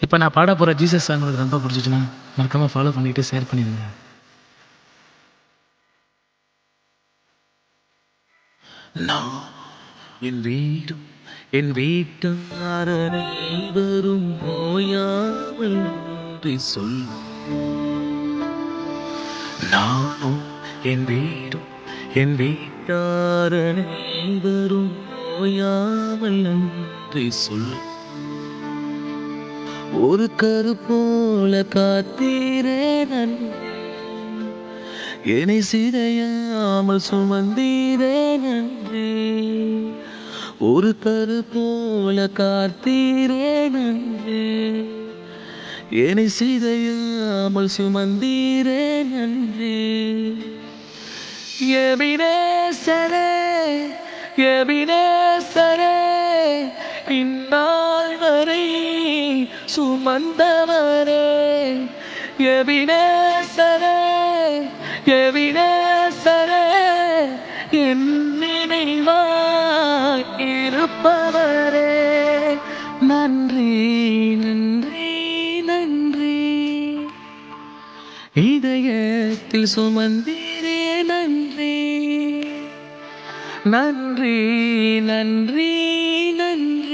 இப்ப நான் பாடப் போற ஜீசஸ் சாங் உங்களுக்கு ரொம்ப புடிச்சுச்சுன்னா, மறக்காம ஃபாலோ பண்ணிட்டு ஷேர் பண்ணிடுங்க. நான் என் வீடும் என் வீட்டார் அனைவரும் ஓயாமல் நன்றி சொல். நானும் என் வீடும் என் வீட்டார் அனைவரும் ஓயாமல் நன்றி சொல். ஒரு கரு போல காத்தீரே நன்றி, என்னை சிதையாமல் சுமந்தீரே நன்றி. ஒரு கரு போல காத்தீரே நன்றி, என்னை சிதையாமல் சுமந்தீரே நன்றி. எபினேசரே எபினேசரே, இந்நாள் வரை சுமந்தவரே. எபினேசரே எபினேசரே, என் நினைவாய் இருப்பவரே. நன்றி நன்றி நன்றி, இதயத்தில் சுமந்தீரே நன்றி. நன்றி நன்றி நன்றி,